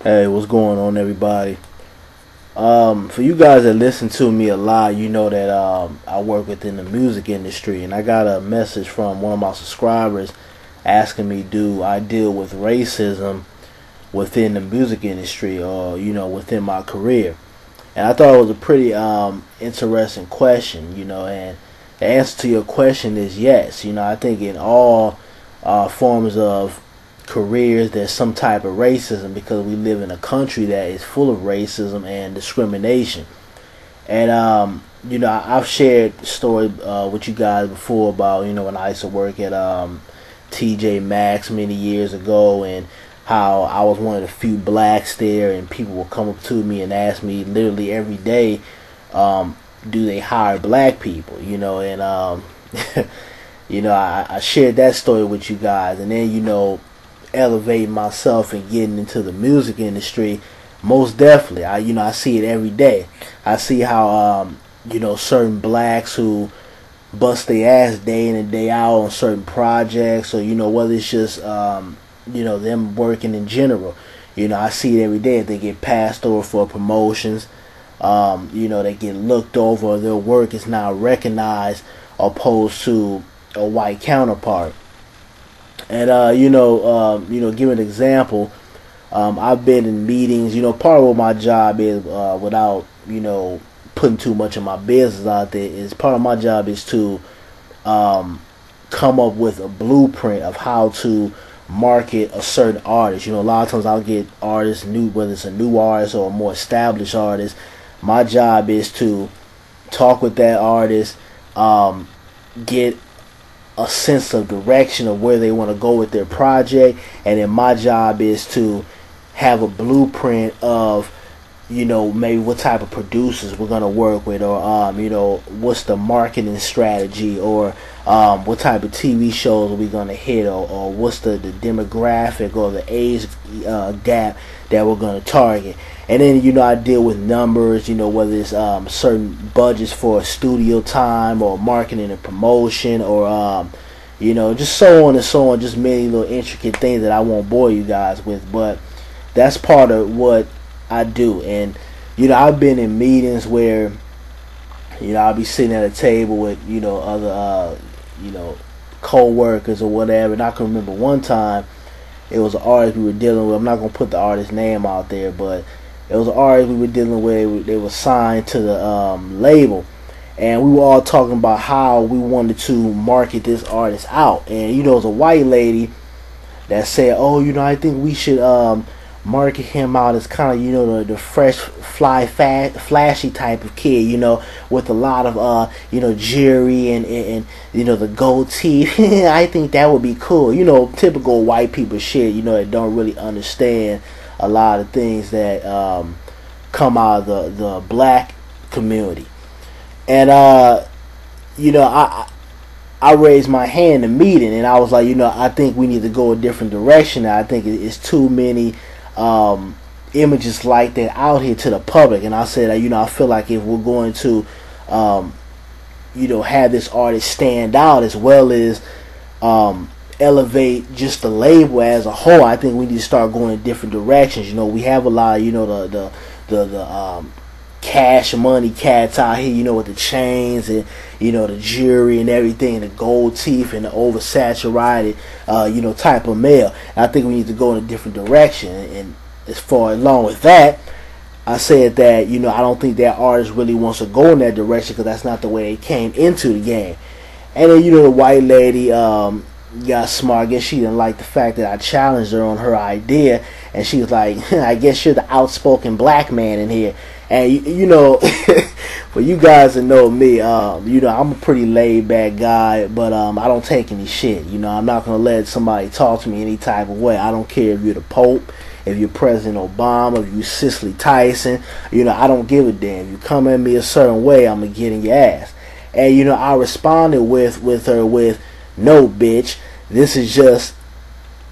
Hey, what's going on, everybody? For you guys that listen to me a lot, you know that I work within the music industry, and I got a message from one of my subscribers asking me, do I deal with racism within the music industry, or within my career? And I thought it was a pretty interesting question, and the answer to your question is yes. I think in all forms of careers there's some type of racism, because we live in a country that is full of racism and discrimination. And I've shared story with you guys before about when I used to work at TJ Maxx many years ago, and how I was one of the few blacks there, and people would come up to me and ask me literally every day, do they hire black people? And I shared that story with you guys, and then elevating myself and getting into the music industry. Most definitely, I see it every day. I see how certain blacks who bust their ass day in and day out on certain projects, or whether it's just them working in general. I see it every day. If they get passed over for promotions, they get looked over, or their work is not recognized opposed to a white counterpart. And give an example. I've been in meetings. Part of what my job is, without putting too much of my business out there, is part of my job is to come up with a blueprint of how to market a certain artist. A lot of times I'll get artists new, whether it's a new artist or a more established artist. My job is to talk with that artist, get a sense of direction of where they want to go with their project, and then my job is to have a blueprint of maybe what type of producers we're going to work with, or what's the marketing strategy, or what type of TV shows are we going to hit, or what's the demographic or the age gap that we're going to target. And then I deal with numbers, whether it's certain budgets for studio time, or marketing and promotion, or just so on and so on, just many little intricate things that I won't bore you guys with, but that's part of what I do. And I've been in meetings where I'll be sitting at a table with other co-workers or whatever, and I can remember one time it was an artist we were dealing with. I'm not gonna put the artist's name out there, but it was an artist we were dealing with. They were signed to the label, and we were all talking about how we wanted to market this artist out. And it was a white lady that said, "Oh, I think we should market him out as kind of the fresh, fly, flashy type of kid, with a lot of jewelry and the gold teeth." I think that would be cool. Typical white people shit. That don't really understand a lot of things that come out of the black community. And I raised my hand in the meeting, and I was like, I think we need to go a different direction. I think it's too many images like that out here to the public. And I said, I feel like if we're going to have this artist stand out, as well as elevate just the label as a whole, I think we need to start going in different directions. We have a lot of the cash money cats out here, with the chains and the jewelry and everything, the gold teeth and the oversaturated type of male. And I think we need to go in a different direction. And as far along with that, I said that I don't think that artist really wants to go in that direction, because that's not the way they came into the game. And then the white lady got smart. I guess she didn't like the fact that I challenged her on her idea, and she was like, "I guess you're the outspoken black man in here." And for you guys that know me, I'm a pretty laid back guy, but I don't take any shit. I'm not gonna let somebody talk to me any type of way. I don't care if you're the Pope, if you're President Obama, if you're Cicely Tyson. I don't give a damn. You come at me a certain way, I'm gonna get in your ass. And I responded with her with, "No, bitch, this is just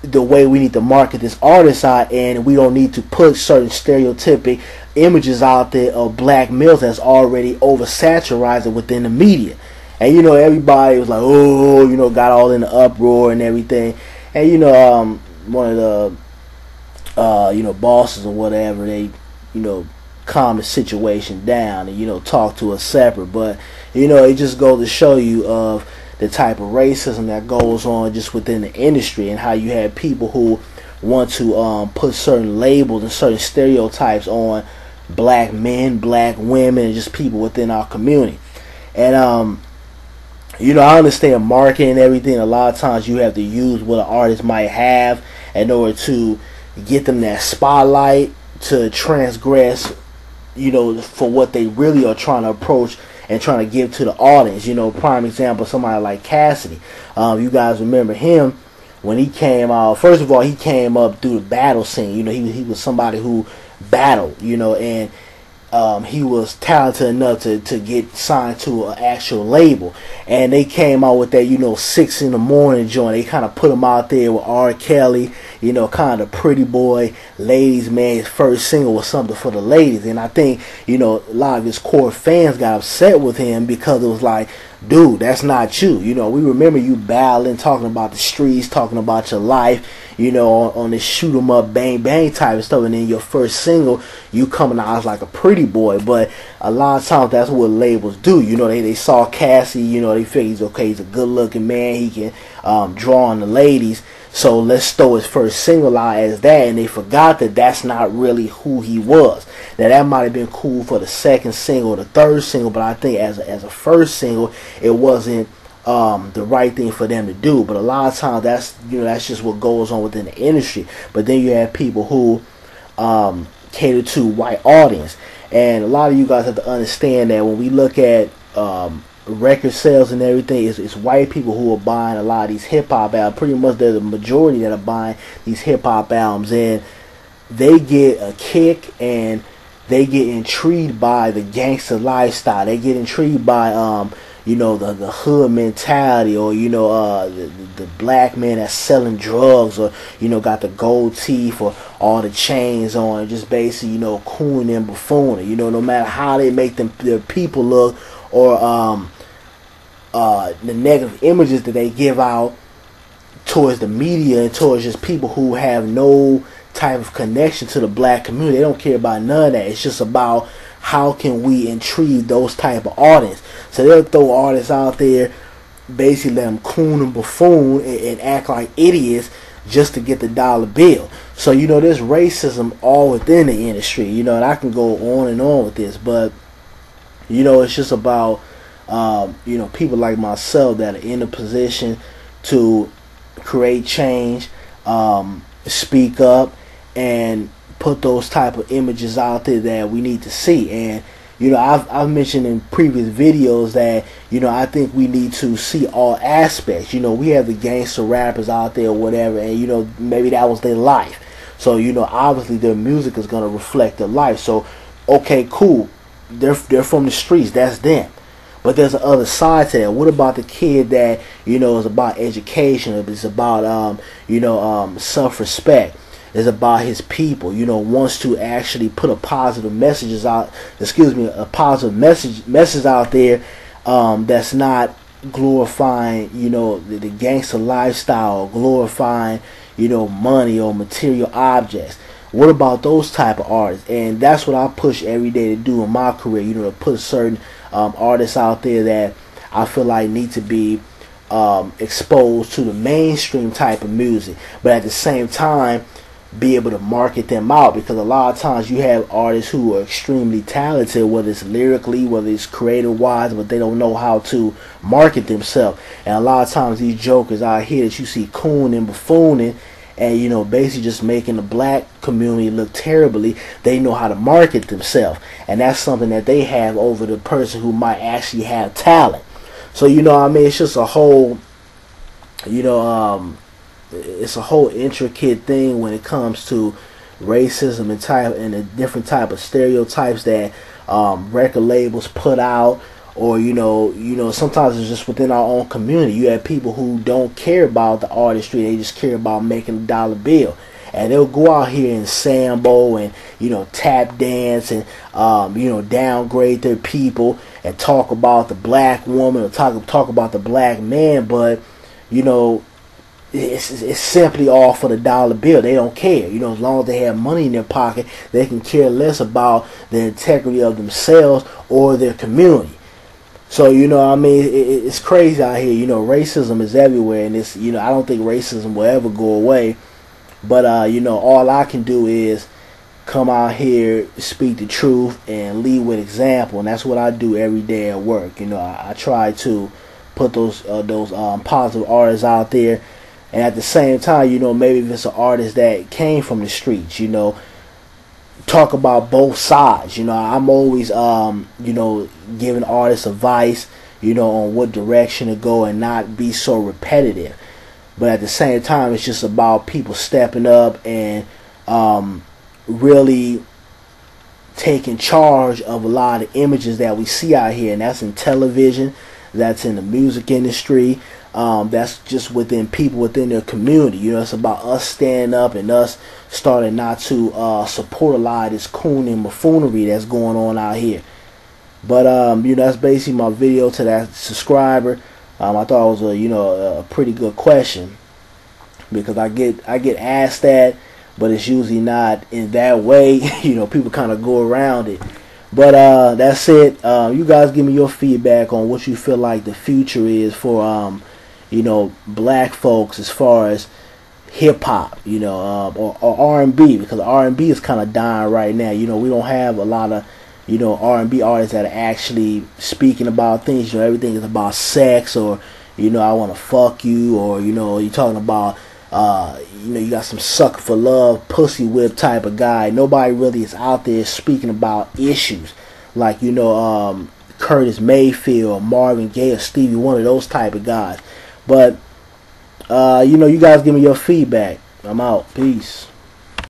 the way we need to market this artist out, and we don't need to put certain stereotypic images out there of black males that's already oversaturated within the media." And everybody was like, "Oh," got all in the uproar and everything. And one of the bosses or whatever, they, you know, calm the situation down and, you know, talk to us separate. But, you know, it just goes to show you of the type of racism that goes on just within the industry, and how you have people who want to put certain labels and certain stereotypes on black men, black women, and just people within our community. And you know, I understand marketing and everything. A lot of times you have to use what an artist might have in order to get them that spotlight to transgress, you know, for what they really are trying to approach and trying to give to the audience. You know, prime example, somebody like Cassidy. You guys remember him when he came out. First of all, he came up through the battle scene. You know, he was somebody who battled, you know, and he was talented enough to get signed to an actual label. And they came out with that, you know, 6 in the morning joint. They kind of put him out there with R. Kelly, you know, kind of Pretty Boy, Ladies Man. His first single was something for the ladies. And I think, you know, a lot of his core fans got upset with him because it was like, dude, that's not you. You know, we remember you battling, talking about the streets, talking about your life, you know, on this shoot 'em up, bang bang type of stuff. And then your first single, you coming out as like a pretty boy. But a lot of times that's what labels do. You know, they saw Cassie, you know, they figure he's okay, he's a good looking man, he can draw on the ladies, so let's throw his first single out as that. And they forgot that that's not really who he was. Now that might have been cool for the second single, the third single, but I think as a first single, it wasn't the right thing for them to do. But a lot of times that's, you know, that's just what goes on within the industry. But then you have people who cater to white audience, and a lot of you guys have to understand that when we look at record sales and everything, it's white people who are buying a lot of these hip hop albums. Pretty much they're the majority that are buying these hip hop albums, and they get a kick and they get intrigued by the gangster lifestyle. They get intrigued by you know, the hood mentality, or, you know, the black man that's selling drugs, or, you know, got the gold teeth or all the chains on, and just basically, you know, cooning and buffooning. You know, no matter how they make their people look, or the negative images that they give out towards the media and towards just people who have no type of connection to the black community. They don't care about none of that. It's just about how can we intrigue those type of audience. So they'll throw artists out there, basically let them coon and buffoon and act like idiots just to get the dollar bill. So, you know, there's racism all within the industry, you know, and I can go on and on with this, but, you know, it's just about, you know, people like myself that are in a position to create change, speak up, and put those type of images out there that we need to see. And, you know, I've mentioned in previous videos that, you know, I think we need to see all aspects. You know, we have the gangster rappers out there or whatever, and, you know, maybe that was their life. So, you know, obviously their music is going to reflect their life. So, okay, cool. They're from the streets. That's them. But there's the other side to that. What about the kid that, you know, is about education? It's about, you know, self-respect. It's about his people, you know, wants to actually put a positive message out, a positive message out there, that's not glorifying, you know, the gangster lifestyle, glorifying, you know, money or material objects. What about those type of artists? And that's what I push every day to do in my career, you know, to put certain artists out there that I feel like need to be exposed to the mainstream type of music, but at the same time be able to market them out, because a lot of times you have artists who are extremely talented, whether it's lyrically, whether it's creative wise, but they don't know how to market themselves. And a lot of times these jokers out here that you see cooning and buffooning and, you know, basically just making the black community look terribly, they know how to market themselves, and that's something that they have over the person who might actually have talent. So, you know, I mean, it's just a whole, you know, it's a whole intricate thing when it comes to racism and the different type of stereotypes that record labels put out, or you know sometimes it's just within our own community. You have people who don't care about the artistry; they just care about making a dollar bill, and they'll go out here and sambo and, you know, tap dance and you know, downgrade their people and talk about the black woman or talk about the black man, but, you know, it's simply all for the dollar bill. They don't care. You know, as long as they have money in their pocket, they can care less about the integrity of themselves or their community. So, you know, I mean, it's crazy out here. You know, racism is everywhere, and it's, you know, I don't think racism will ever go away. But, you know, all I can do is come out here, speak the truth, and lead with example. And that's what I do every day at work. You know, I try to put those positive artists out there. And at the same time, you know, maybe if it's an artist that came from the streets, you know, talk about both sides. You know, I'm always, you know, giving artists advice, you know, on what direction to go and not be so repetitive. But at the same time, it's just about people stepping up and really taking charge of a lot of images that we see out here. And that's in television, that's in the music industry. That's just within people within their community. You know, it's about us standing up and us starting not to support a lot of this coon and buffoonery that's going on out here. But you know, that's basically my video to that subscriber. I thought it was a pretty good question, because I get asked that, but it's usually not in that way. You know, people kind of go around it. But that's it. You guys give me your feedback on what you feel like the future is for you know, black folks as far as hip hop, you know, or R&B, because R&B is kind of dying right now. You know, we don't have a lot of, you know, R&B artists that are actually speaking about things. You know, everything is about sex, or, you know, I want to fuck you, or, you know, you're talking about, you know, you got some sucker for love, pussy whip type of guy. Nobody really is out there speaking about issues like, you know, Curtis Mayfield, Marvin Gaye, or Stevie Wonder, those type of guys. But, you know, you guys give me your feedback. I'm out. Peace.